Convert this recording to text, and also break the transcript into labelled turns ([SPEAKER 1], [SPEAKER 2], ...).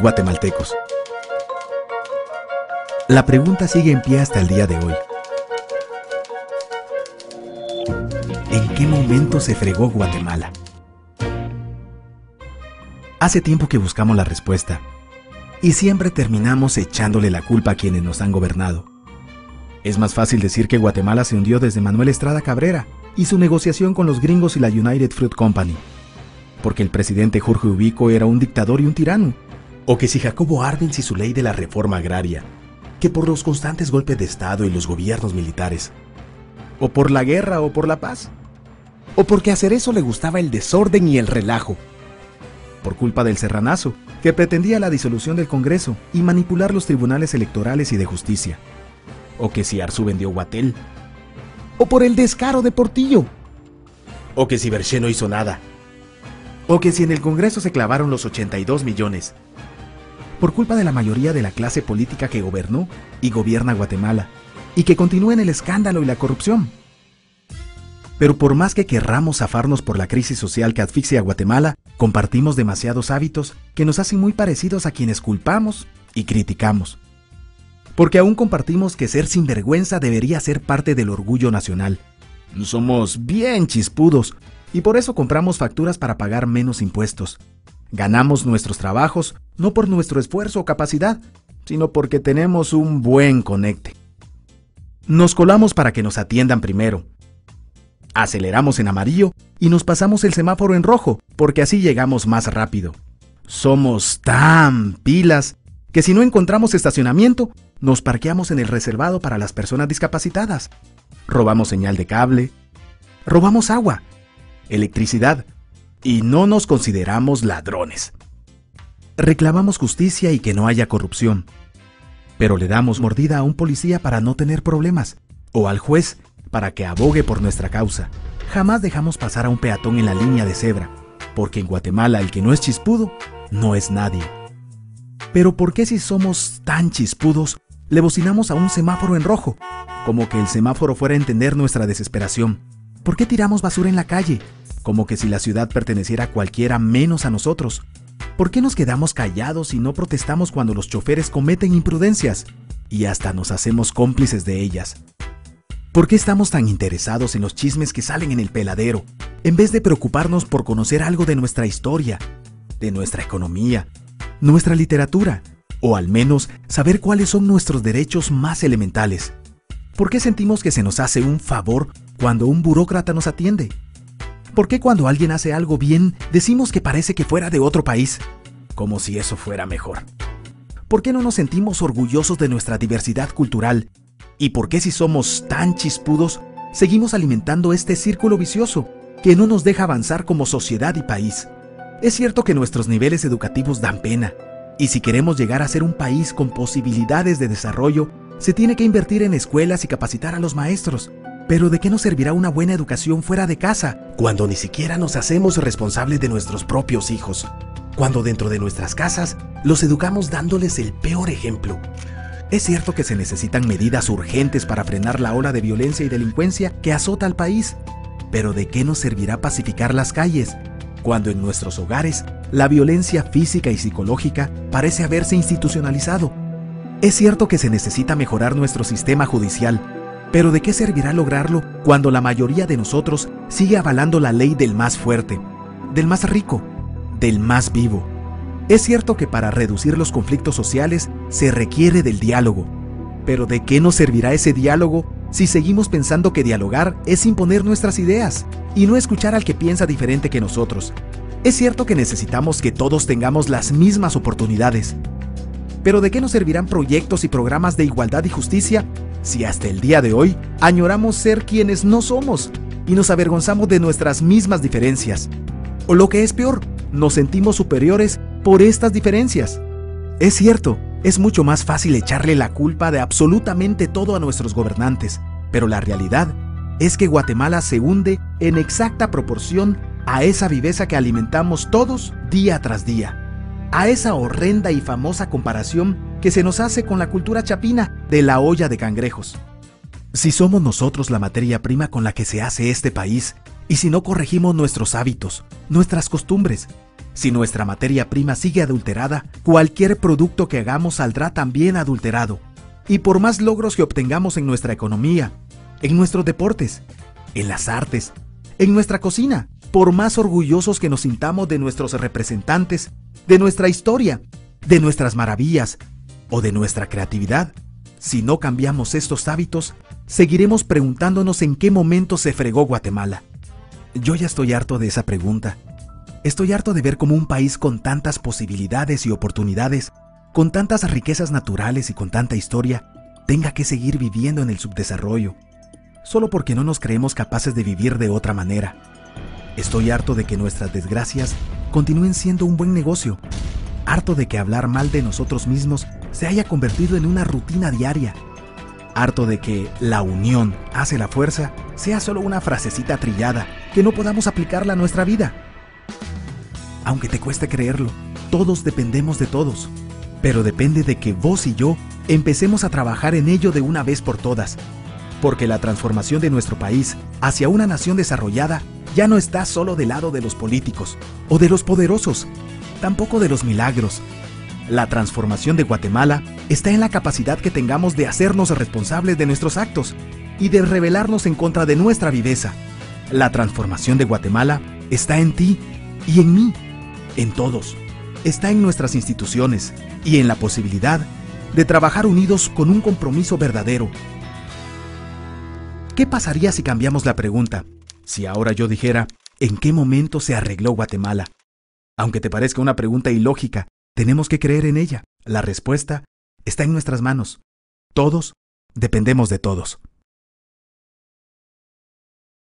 [SPEAKER 1] guatemaltecos. La pregunta sigue en pie hasta el día de hoy. ¿En qué momento se fregó Guatemala? Hace tiempo que buscamos la respuesta, y siempre terminamos echándole la culpa a quienes nos han gobernado. Es más fácil decir que Guatemala se hundió desde Manuel Estrada Cabrera y su negociación con los gringos y la United Fruit Company, porque el presidente Jorge Ubico era un dictador y un tirano, o que si Jacobo Arbenz y su ley de la reforma agraria, que por los constantes golpes de Estado y los gobiernos militares, o por la guerra o por la paz, o porque a Cerezo le gustaba el desorden y el relajo, por culpa del Serranazo, que pretendía la disolución del Congreso y manipular los tribunales electorales y de justicia, o que si Arzu vendió Guatel, o por el descaro de Portillo, o que si Berché no hizo nada, o que si en el Congreso se clavaron los 82 millones, por culpa de la mayoría de la clase política que gobernó y gobierna Guatemala, y que continúa en el escándalo y la corrupción. Pero por más que querramos zafarnos por la crisis social que asfixia a Guatemala, compartimos demasiados hábitos que nos hacen muy parecidos a quienes culpamos y criticamos. Porque aún compartimos que ser sinvergüenza debería ser parte del orgullo nacional. Somos bien chispudos y por eso compramos facturas para pagar menos impuestos. Ganamos nuestros trabajos no por nuestro esfuerzo o capacidad, sino porque tenemos un buen conecte. Nos colamos para que nos atiendan primero. Aceleramos en amarillo y nos pasamos el semáforo en rojo, porque así llegamos más rápido. Somos tan pilas que si no encontramos estacionamiento, nos parqueamos en el reservado para las personas discapacitadas. Robamos señal de cable, robamos agua, electricidad, y no nos consideramos ladrones. Reclamamos justicia y que no haya corrupción, pero le damos mordida a un policía para no tener problemas, o al juez para que abogue por nuestra causa. Jamás dejamos pasar a un peatón en la línea de cebra, porque en Guatemala el que no es chispudo, no es nadie. Pero ¿por qué si somos tan chispudos, le bocinamos a un semáforo en rojo? Como que el semáforo fuera a entender nuestra desesperación. ¿Por qué tiramos basura en la calle? Como que si la ciudad perteneciera a cualquiera menos a nosotros. ¿Por qué nos quedamos callados y no protestamos cuando los choferes cometen imprudencias? Y hasta nos hacemos cómplices de ellas. ¿Por qué estamos tan interesados en los chismes que salen en el peladero, en vez de preocuparnos por conocer algo de nuestra historia, de nuestra economía, nuestra literatura, o al menos saber cuáles son nuestros derechos más elementales? ¿Por qué sentimos que se nos hace un favor cuando un burócrata nos atiende? ¿Por qué cuando alguien hace algo bien decimos que parece que fuera de otro país? Como si eso fuera mejor. ¿Por qué no nos sentimos orgullosos de nuestra diversidad cultural? ¿Y por qué si somos tan chispudos, seguimos alimentando este círculo vicioso que no nos deja avanzar como sociedad y país? Es cierto que nuestros niveles educativos dan pena, y si queremos llegar a ser un país con posibilidades de desarrollo, se tiene que invertir en escuelas y capacitar a los maestros. Pero ¿de qué nos servirá una buena educación fuera de casa, cuando ni siquiera nos hacemos responsables de nuestros propios hijos? Cuando dentro de nuestras casas los educamos dándoles el peor ejemplo. Es cierto que se necesitan medidas urgentes para frenar la ola de violencia y delincuencia que azota al país, pero ¿de qué nos servirá pacificar las calles, cuando en nuestros hogares la violencia física y psicológica parece haberse institucionalizado? Es cierto que se necesita mejorar nuestro sistema judicial, pero ¿de qué servirá lograrlo cuando la mayoría de nosotros sigue avalando la ley del más fuerte, del más rico, del más vivo? Es cierto que para reducir los conflictos sociales se requiere del diálogo, pero ¿de qué nos servirá ese diálogo si seguimos pensando que dialogar es imponer nuestras ideas y no escuchar al que piensa diferente que nosotros? Es cierto que necesitamos que todos tengamos las mismas oportunidades, pero ¿de qué nos servirán proyectos y programas de igualdad y justicia si hasta el día de hoy añoramos ser quienes no somos y nos avergonzamos de nuestras mismas diferencias? O lo que es peor, nos sentimos superiores por estas diferencias. Es cierto, es mucho más fácil echarle la culpa de absolutamente todo a nuestros gobernantes, pero la realidad es que Guatemala se hunde en exacta proporción a esa viveza que alimentamos todos día tras día, a esa horrenda y famosa comparación que se nos hace con la cultura chapina de la olla de cangrejos. Si somos nosotros la materia prima con la que se hace este país, Y si no corregimos nuestros hábitos, nuestras costumbres, si nuestra materia prima sigue adulterada, cualquier producto que hagamos saldrá también adulterado. Y por más logros que obtengamos en nuestra economía, en nuestros deportes, en las artes, en nuestra cocina, por más orgullosos que nos sintamos de nuestros representantes, de nuestra historia, de nuestras maravillas o de nuestra creatividad, si no cambiamos estos hábitos, seguiremos preguntándonos en qué momento se fregó Guatemala. Yo ya estoy harto de esa pregunta. Estoy harto de ver cómo un país con tantas posibilidades y oportunidades, con tantas riquezas naturales y con tanta historia, tenga que seguir viviendo en el subdesarrollo, solo porque no nos creemos capaces de vivir de otra manera. Estoy harto de que nuestras desgracias continúen siendo un buen negocio. Harto de que hablar mal de nosotros mismos se haya convertido en una rutina diaria. Harto de que la unión hace la fuerza sea solo una frasecita trillada que no podamos aplicarla a nuestra vida. Aunque te cueste creerlo, todos dependemos de todos. Pero depende de que vos y yo empecemos a trabajar en ello de una vez por todas. Porque la transformación de nuestro país hacia una nación desarrollada ya no está solo del lado de los políticos o de los poderosos, tampoco de los milagros. La transformación de Guatemala está en la capacidad que tengamos de hacernos responsables de nuestros actos y de rebelarnos en contra de nuestra viveza. La transformación de Guatemala está en ti y en mí, en todos. Está en nuestras instituciones y en la posibilidad de trabajar unidos con un compromiso verdadero. ¿Qué pasaría si cambiamos la pregunta? Si ahora yo dijera, ¿en qué momento se arregló Guatemala? Aunque te parezca una pregunta ilógica, tenemos que creer en ella. La respuesta está en nuestras manos. Todos dependemos de todos.